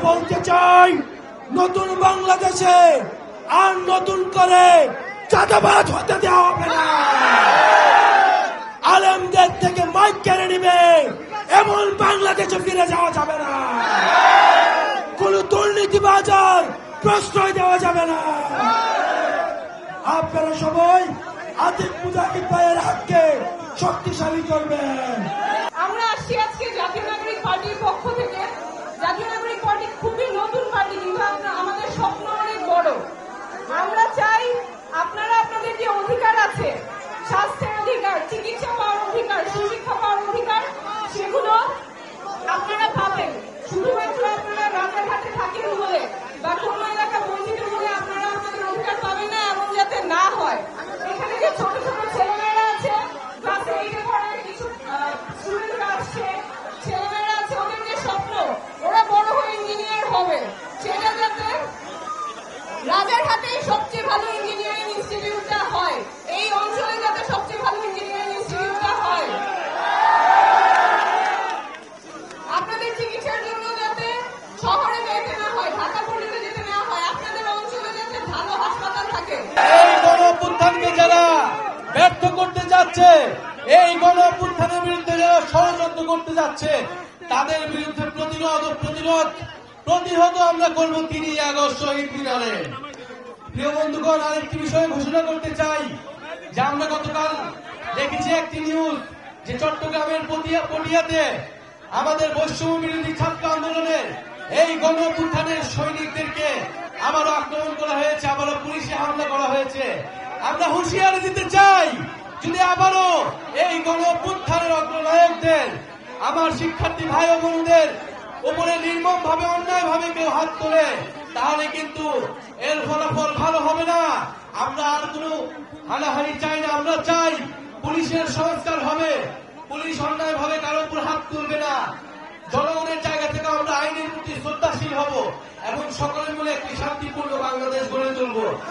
বলতে চাই, নতুন বাংলাদেশে আর নতুন করে চাঁদাবাজ হতে দেওয়া হবে না। আলেমদের থেকে মাইক কেড়ে নিবে এমন বাংলাদেশে ফিরে যাওয়া যাবে না। কোন দুর্নীতিবাজার প্রশ্রয় দেওয়া যাবে না। আপনারা সবাই আতিক মুজাহিদ ভাইয়ের হাতকে শক্তিশালী করবেন। আমরা আসছি আজকে জাতীয় নাগরিক পার্টির পক্ষ থেকে। জাতীয় নাগরিক পার্টি খুবই নতুন পার্টি, কিন্তু আমাদের স্বপ্ন অনেক বড়। আমরা চাই আপনারা আপনাদের যে অধিকার আছে, স্বাস্থ্যের অধিকার, চিকিৎসা পাওয়ার অধিকার, সুশিক্ষা পাওয়ার অধিকার, সেগুলো আপনারা পাবেন। শুধুমাত্র আপনারা রাজারহাটে থাকেন বলে বা কোনো এলাকা বঞ্চিত বলে আপনারা আপনাদের অধিকার পাবেন না, এমন যাতে না হয়। এখানে যে ছোট ছোট ছেলেমেয়েরা আছে, ক্লাস 8-এ পড়ে, কিছু স্টুডেন্টরা আসছে, ছেলেমেয়েরা আছে, ওদের যে স্বপ্ন ওরা বড় হয়ে ইঞ্জিনিয়ার হবে, সেটা যাতে রাজারহাটে সবচেয়ে ভালো ইঞ্জিনিয়ারিং ইনস্টিটিউটটা হয়, এই অঞ্চলে যাতে সবচেয়ে ভালো ইঞ্জিনিয়ারিং ইনস্টিটিউটটা হয়। আপনাদের চিকিৎসার জন্য যাতে শহরে যেতে না হয়, ঢাকা পর্যন্ত যেতে না হয়, আপনাদের অঞ্চলে যাতে ভালো হাসপাতাল থাকে। এই গণঅভ্যুত্থানকে যারা ব্যর্থ করতে যাচ্ছে, এই গণঅভ্যুত্থানের বিরুদ্ধে যারা ষড়যন্ত্র করতে যাচ্ছে, তাদের বিরুদ্ধে প্রতিহত আমরা করব 3 আগস্ট শহীদ মিনারে। প্রিয় বন্ধুগণ, আরেকটি বিষয় ঘোষণা করতে চাই যে আমরা গতকাল দেখেছি একটি নিউজ যে চট্টগ্রামের পটিয়াতে আমাদের বৈষম্য বিরোধী ছাত্র আন্দোলনের এই গণঅভ্যুত্থানের সৈনিকদেরকে আবারও আক্রমণ করা হয়েছে, আবারও পুলিশে হামলা করা হয়েছে। আমরা হুঁশিয়ারি দিতে চাই, যদি আবারও এই গণঅভ্যুত্থানের অগ্রনায়কদের, আমার শিক্ষার্থী ভাই ও বোনদের উপরে নির্মম ভাবে, অন্যায় ভাবে কেউ হাত তোলে, তাহলে কিন্তু এর ফলাফল ভালো হবে না। আমরা আর কোনো হানাহানি চাই না। আমরা চাই পুলিশের সংস্কার হবে, পুলিশ অন্যায় ভাবে কারোর উপর হাত তুলবে না। জনগণের জায়গা থেকে আমরা আইনের প্রতি শ্রদ্ধাশীল হব এবং সকলে মিলে একটি শান্তিপূর্ণ বাংলাদেশ গড়ে তুলব।